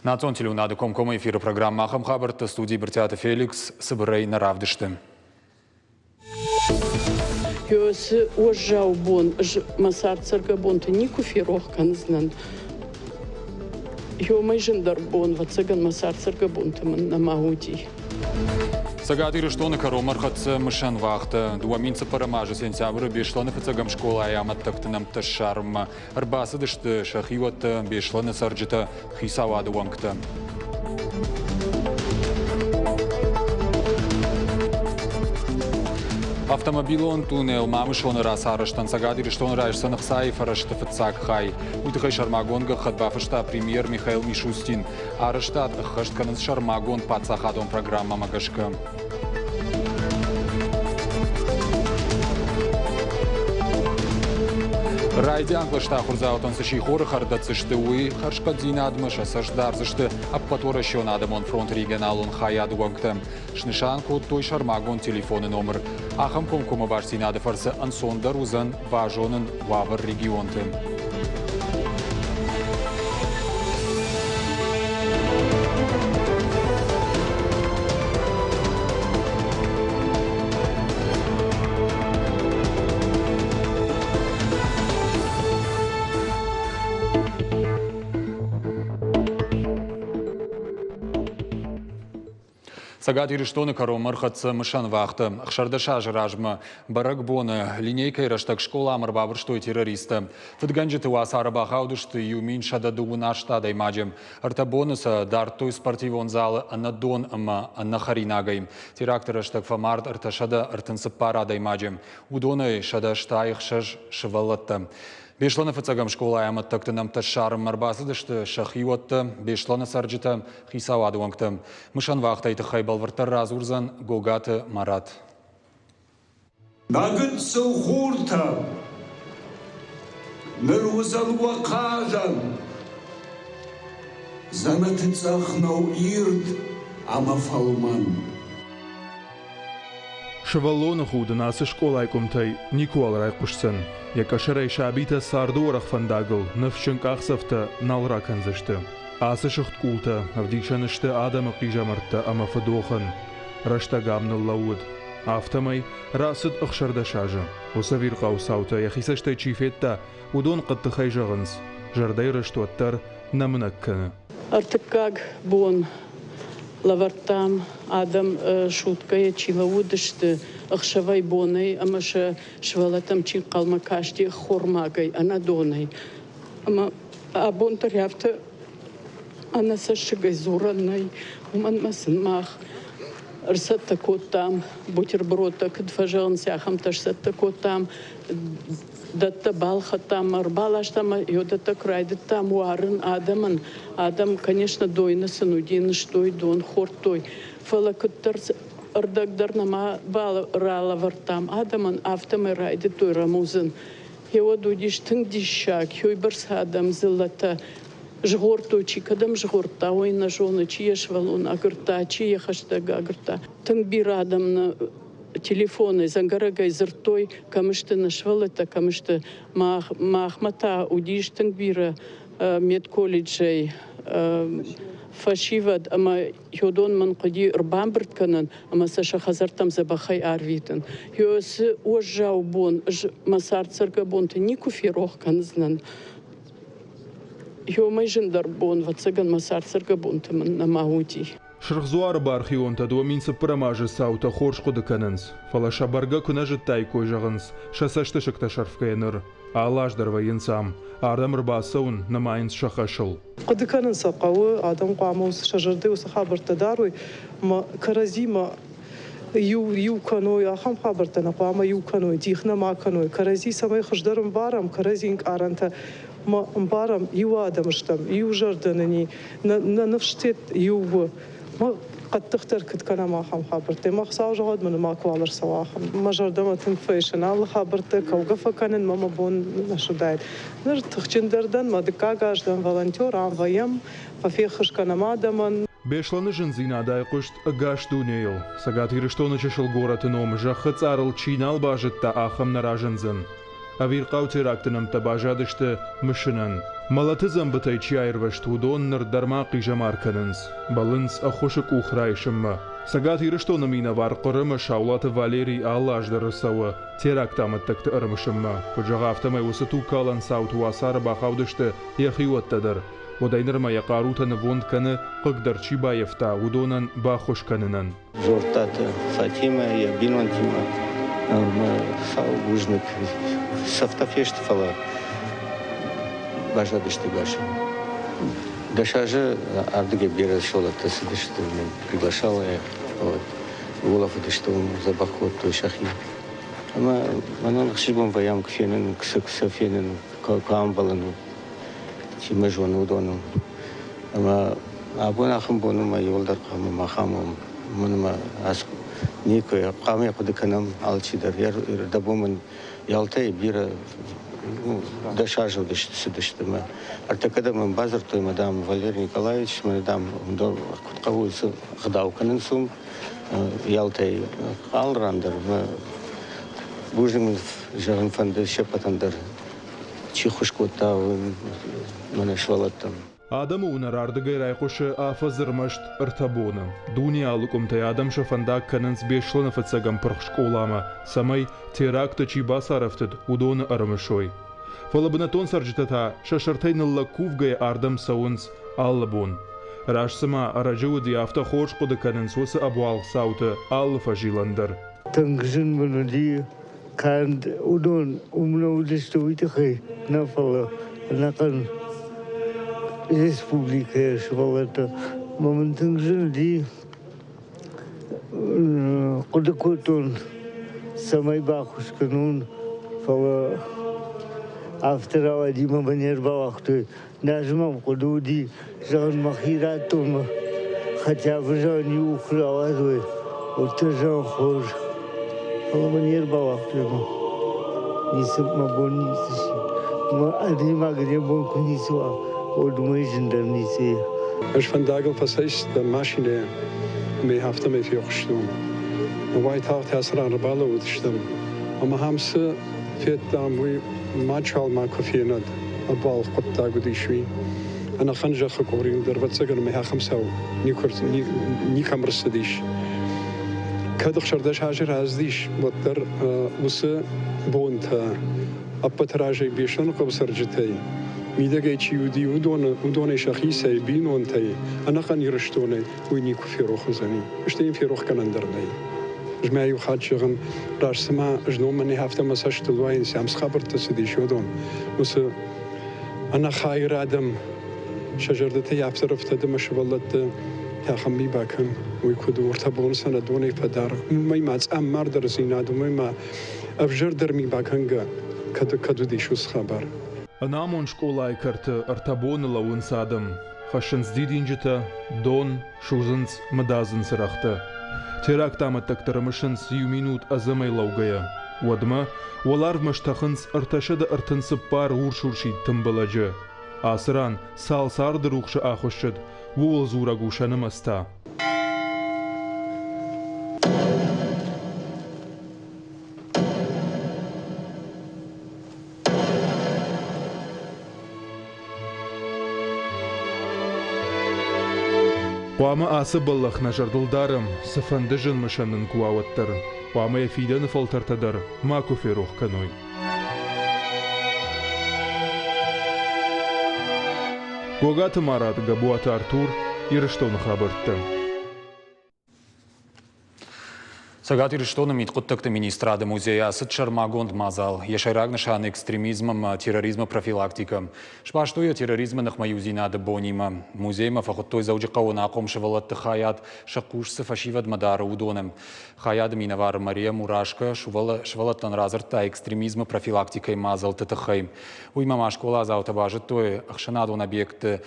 Национ телеунады комкома эфиры программа Ахам Хабарта, студии Бертиата Феликс, Сабырей Наравдышты. Йосы ожау бон, масар царга бон, ты нику фирох канзнан. Йо май жендар бон, вацаган масар царга бон, ты на мауди. Сагадиры что на коромар хатся мышан вахта, дуаминца парамажа сентября бешланы фацагам школа аямат тактанам ташарма, арбасы дышты шахивата бешланы сарджита хисаваду вангта. Автомобилон туннел мамышон раз араштан сагадиры что на райш санахсай фарашта фацак хай. Утхай шармагонга хадбафашта премьер Михаил Мишустин. Араштат хаштканыз шармагон пацахадон программа магашка. Райдянкла штахурзаутон сыши хоры хардацышты уи харшкадзина адмыша саждарзышты аппаторащон адамон фронт регионалон хаяду вангтам. Шнышан код той шармагон телефоны номер. Ахам комкома барсинады фарсы ансондар узан важонын вавр регионтым. Сагадиры что на коромар хатца мышан вахта, ахшардаша жражма, барак бона, линейка и раштак школа амарбабр что и террориста. Фадганджиты вас арабахаудушты юмин шададу нашта даймаджем. Артабонуса дар той спортивон зала анадон ама анахаринагай. Терактор раштак фамард арташада артансапара даймаджем. Удоной шада штаих шаж швалатта. Бешланы фацагам школа аямат тактанам ташарым марбасыдышты шахиватты, бешланы сарджита хисаваду вангты. Мышан вақтайды хайбалварта разурзан гогаты марат. Нагыт сылхурта, нырвызалва кажан, занатыцахнау ирд амафалман. Швалоны худы насы школа айкумтай Никуал райкушсын. Якашарай шабита сардорах фандагл, навчынкахсавта налраканзышты. Асы шыхт култа, авдикшанышты адамы қижамыртты амафадохан. Раштагамны лауд. Автомай расыд ықшардашажы. Усавир қаусаута, яхисаштай чифетта, удон қытты хайжағынс. Жардай раштуаттар намынакканы. Артыккаг бон. Лавартам адам шуткая чилаудышты ахшавай боной, амаша швалатам чин калмакашти хормагай анадоной. Ама абон таряфта ана сашигай зуранной, уман масын мах. Рсат тако там, бутерброд так дважан сяхам ташсат тако там. Датта балха там, арбалаш там, йодата крайдет там, уарын адаман. Адам, конечно, дойна санудин, что и дон, хортой. Фалакуттар ардагдар нама бал рала вартам. Адаман автомы райдет той рамузын. Его дудиш тыңдишак, хойбарс адам зылата. Жгортой, чикадам жгорта, ой на жона, чия швалон агырта, чия хаштага агырта. Тыңбир адам на телефоны зангарагай зыртой, камышты нашвалата, камышты махмата удиштың бира медколледжей фашивад, ама йодон ман қади урбан біртканын, ама саша хазартам забахай арвитын. Йосы ожау бон, масар царга бон, ты нику фирох канзнан. Йо май жендар бон, вацаган масар царга бон, ты на мауди. Шырхзуар бархионта дуаминцы парамажы саута хоршқуды канынс. Фалаша барга күнажыт тайкой жағынс. Шасашты шықта шарфкайыныр. Алаждар вайынсам. Ардам рбасауын намайынс шақашыл. Қуды канынса қауы адам қамыз шажырды осы хабарты даруй. Каразима ю каной, ахам хабартана қуама ю каной, дихна ма каной. Карази самай хыждарым барам, каразинг аранта. Барам ю адамыштам, ю жардыныни, на навштет ю ما قد تختار كد كنا ما خم خبرتي ما خساو جهاد من ما كوالر سواخم ما جردما تنفيشن الله خبرتك وقفا كان ما بون نشدايد نر تخچن دردن ما دكا گاجدن волонтер ам ваем ففي خش كنا ما دمن Бешланы жынзина дайқышт агаш дунейл. Сагат ирыштоны чешыл горатыном жахыц арыл чинал бажытта ахам наражынзын. Авир қау терактыным табажадышты мышынын. مالتزم بتايتشي ايروشت ودون نر درماقي جمار كننز بالنس اخوشك وخراي شما ساقاتي رشتو نمينا وار قرم شاولات فاليري آلاش درسوا تيراك تامتك تقرم شما فجغافت ما يوستو كالان ساوت واسار باخاودشت يخيوت تدر ودينر ما يقاروت نفوند كن ققدر چي بايفتا ودونن باخوش كننن زورتات فاتيما يا بينونتيما وجنك سفتافيشت فلا бажа дышты гаши. Дашажи ардыге бера шола тасы дышты приглашала я. Вот. Улаф дышты забахот той шахи. Ама манан хшибом ваям кфенен кса фенен камбалану. Чима жону дону. Ама абона хам бону ма йолдар кам махамом. Манма ас никой кам я подыканам алчидар. Я дабоман ялтай бира дашажу дышты мы. Артакада мы базар той мадам Валерий Николаевич, мадам кутковую гдауканын сум ялтай алрандер мы бужим жагын фанды шепатандар чихушкота мы швалаттам. Адаму унар ардыгай райхушы афазырмашт ыртабуны. Дуниялыкум тай адам шафандак канынс бешлыны фыцагам пырхшколама. Самай теракта чи басарафтыд удоны армышой. Фалабынатон саржитата шашартайнылла кувгай ардам саунс аллабун. Рашсыма араджуди автохорш куды канынс осы абуал сауты аллы фажиландар. Тангжин мынуди канд удон умна удышты уйтыхай нафала накан республика швалата моментын жинди кудыкотон самай бахушканун фала автора Дима Банер балахты нажмам кудуди жан махиратум хотя бы жан не украла вот жан хож фала Банер балахты не сапмабонисиши ма адима где бонку нисва Als vandaag al vast de machine mee heeft met je gestaan. Maar wij het aan de ballen uitgestaan. Maar hamse vet dan we matchal maar koffie nad. Een bal goed dag die schwie. En dan gaan ze gekoren daar wat zeggen met hem zou. Niet kamers dish. Kadig شردش هاجر از دیش wat در وسه بونت. اپتراجی بیشتر قبضرجتی. میدگه چی ودی ودونه شخیصه بینون تای آنها نیرشتونه وینی کفیروخ زنی اشتیم فیروخ کنن درنی جمعی خاد شغم راسما جنومنی هفته مساج تلوین سامس خبر تصدی شدون وس آنها خیر آدم شجرته یافت رفته دمش ولد یا خمی باکن وی کدور تبون سن دونه پدر می ماز امر در زیناد می ما افجر در می باکنگا کدو دیشوس خبر Анамон школай карты артабоны лауын садым. Хашынс дидинжіті, дон, шузынс, мадазын сырахты. Терак таматтактырымышынс ю минут азымай лаугая. Уадма, олар маштахынс арташыда артынсып пар уршуршид тымбалажы. Асыран, сал сарды рухшы ахушшыд, уол зурагушаным аста. Қуамы асы баллах нажардылдарым, сыфандыжын мышанын куауаттыр. Қуамы ефидені фалтартадар, ма көферух каной. Гогаты марат габуаты Артур, ирыштоны хабыртты. Сагат ирыштоны митқуттықты министрады музея асыт шармагонд мазал. Ешайрагнышан экстремизмом, терроризма профилактика. Шпаштуя терроризма нахмаюзинады бонима. Музейма фахуттой зауджи қауына қомшывалатты хаят шақушсы фашивад мадары удоным. Хаят минавар Мария Мурашка швалаттан разырта экстремизма профилактикой мазал тытыхай. Уймама школа заутабажы той ақшанадон объекты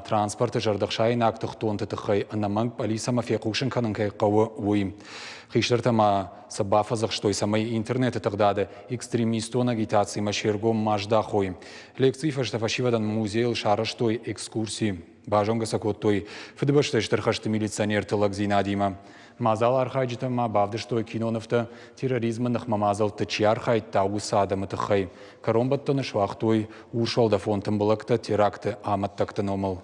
транспорты жардықшайын актықтон тытыхай. Анаманг полисама фекушын канынкай қауы уйм. Хиштертама сабафазах, что и самой интернет тогда экстремистон агитации машергом мажда хой. Лекции фаштафашивадан музей шара что экскурсии. Бажонга сакоттой фидбашта штырхашты милиционер тылак Зинадима. Мазал архайджитама бавдыштой киноновта терроризма нахмамазал тачиархай тауса адамытыхай. Каромбаттаны швахтой ушалда фонтын былакта теракты аматтактын омыл.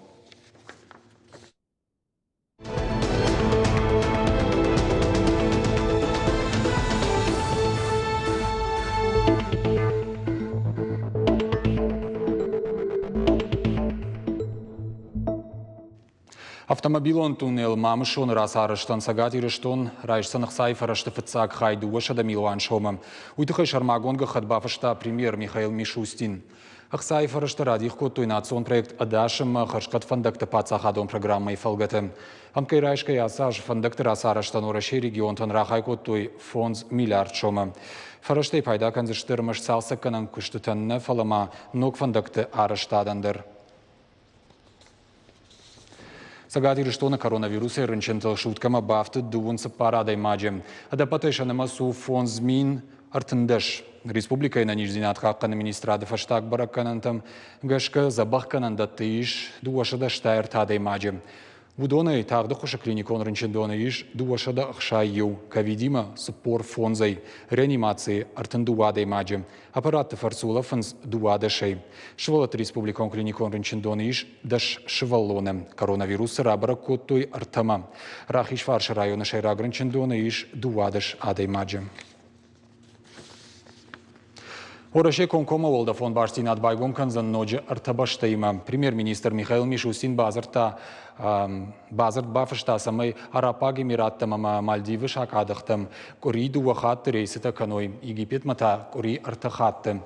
Автомобилон туннел мамышон раз арыштан сагат ирыштон райшсанық сайфарашты фыцак хайды уашада милуан шомам. Уйтықай шармагонга хадбафышта премьер Михаил Мишустин. Ақ сайфарашты радих коттуй национ проект адашым хашкат фандакты пацахадон программай фалгаты. Анкай райшкай асаж фандакты раз арыштан орашей регионтан рахай коттуй фонд миллиард шомам. Фараштай пайда канзыштырмыш салсакканан күштітінні фалама ног фандакты арыштадандыр. Сагати рештона коронавируса рынчентал шуткама бафты дуунсы парадай маджем. Адапатайшанама су фон змин артындыш. Республика и на ниждинат хакканы министрады фаштак баракканантам гашка забахкананда тыиш дуашада штайр тадай маджем. Будоны тағды құшы клиникон рынчендоны иш дуашада ақшай ю, ковидима спор фонзай, реанимации артындуадай маджем. Аппараты фарсула фонз дуадашай. Швалат республикон клиникон рынчендоны иш даш шваллоны. Коронавирусы рабара коттой артама. Рахиш фарша района шайраг рынчендоны иш дуадаш адай маджем. Ораше конкома волда фон баштинат байгом канзан ноджи артабаштайма. Премьер-министр Михаил Мишустин базарт бафышта самай Арапаг Эмираттама Мальдивы шакадахтам. Кори дуахат рейсита каной. Египет мата кори артахатты.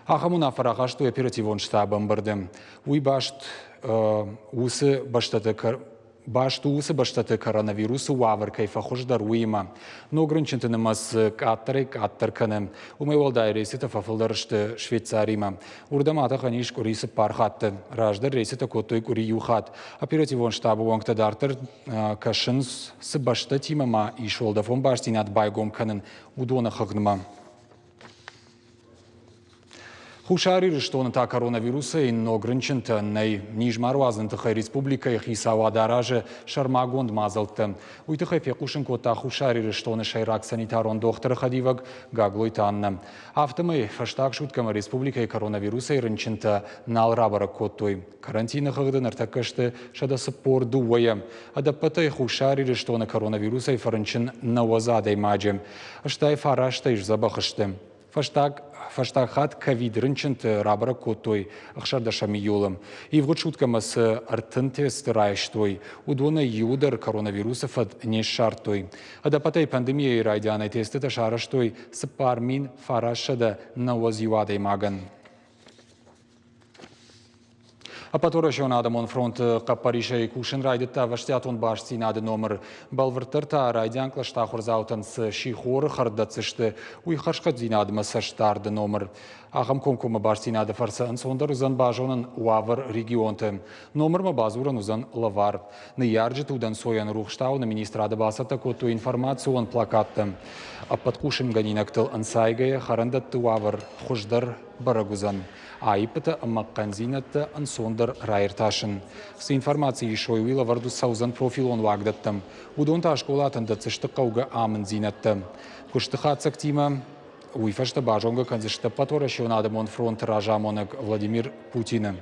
Ахамуна фарахашту оперативон штабам бардем. Уй башт усы баштаты коронавирусу вавр кайфа хождар уйма. Но ограниченты мас каттарканы. Умай волдай рейсита фафылдарышты Швейцарима. Урдамата ханиш курисы пархатты. Раждар рейсита коттой кури юхат. Оперативон штабу вангта дартыр кашынс сы башта тимама и шолдафон баштинат байгом канын удона хагныма. Хушари рештона та коронавируса и ограниченты най нижмаруазынтыхай республика и хисава дараже шармагонд мазалты. Уйтыхай фекушенко та хушари рештона шайрак санитарон доктор хадиваг гаглой танна. Автомай фаштак шуткама республика и коронавируса и рынченты налрабара коттой. Карантина хагдан артакашты шада спор дуая. Адапатай хушари рештона коронавируса и фарынчен навазадай маджем. Аштай фараштай забахышты. Фаштак хат ковид рынчент рабара коттой ахшарда шамиюлам. И в шуткамас артынтест райштой. Удона юдар коронавирусов от нешартой. Адапатай пандемия и райдианай тесты шараштой с пармин фарашада навазюадой маган. А потом адамон фронт капариша и кушен райдета ваштятон башти над номер балвертерта райдян клаштахурзаутан с шихор хардацышты уйхашкадзин адма саштарды номер. Ахам комкома башти над фарса ансондар узан бажонан уавар регионте. Номер ма базуран узан лавар. На ярджет удан соян рухштау на министрада басата коту информацию он плакаттам. А под кушем ганинактал ансайгая харандат уавар хуждар барагузан. Айпыта аммакканзинатта ансондар райырташын. С информацией шойвила варду саузан профилон вагдаттам. Удонта школатын дацышты қауға амын зинатты. Куштыхат сактима уйфашта бажонга канзышты паторашион адамон фронт ражамонок Владимир Путина.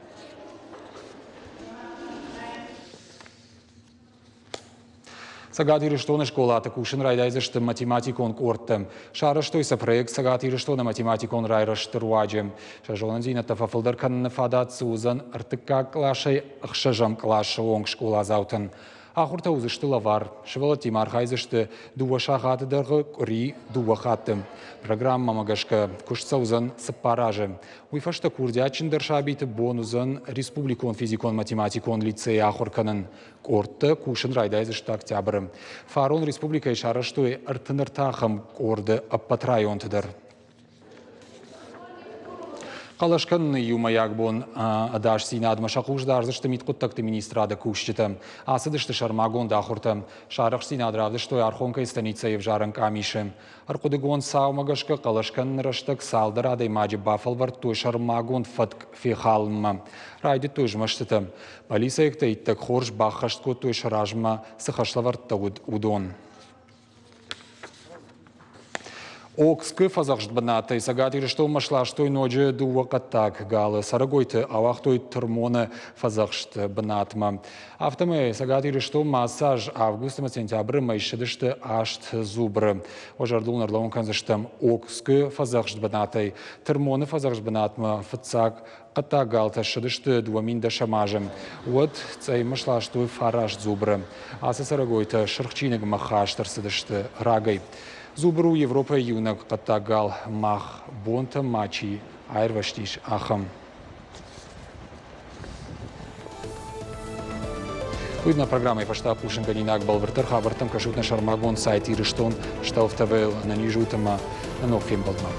Сагати рештона школата кушен райдайзышты математикон корттым. Шарыштойса проект сагати рештона математикон райрышты руаджем. Шажонан зинатта фафылдар канны фадат сузан артыкка клашай ахшажам клаша онг школа заутын. Ахурта узышты лавар. Шывала тимар хайзышты дуашахаты дырғы кури дуахаты. Программа магашка кушца узан сапаражы. Уйфашта курдячин дыршабиты бонузан республикон физикон математикон лицей ахурканын. Корты кушен райдайзышты октябры. Фарон республика и шарыштой артыныртахам корды аппатрайонтыдыр. Қалашқын юмаяк бон адаш синадма шақуждарзышты митқуттақты министрада кушчиты. Асыдышты шармагон дахурты. Шарық синадравдышты архонка станица евжарын камиши. Арқудыгон саумагашқы қалашқын рыштық салдырады маджи бафалвар той шармагон фатк фихалма. Райды той жмаштыты. Полиция екті иттік хорж баққаштко той шаражма сықашлаварты удон. Окскы фазахшт банаты, сагатир что машла, что и ночи дуакатак галы, сарагойты, авахтой термоны фазахшт банатма. Автомы сагатир что массаж августа сентябрь майшедышты ашт зубры. Ожардул нарлаун канзаштам окскы фазахшт банаты, термоны фазахшт банатма, фацак, Катагалта шедышты дуамин да шамажем. Вот цей машла, что и фараш зубры. Аса сарагойты шархчиныг махаштар садышты рагай. Зубру Европа юнак катагал мах бонта мачи айрваштиш ахам. Уйдна программа и пошта пушинганинак балвертер хабартам кашутна шармагон сайт Ириштон штауфтавел на нижутама на новфим балдма.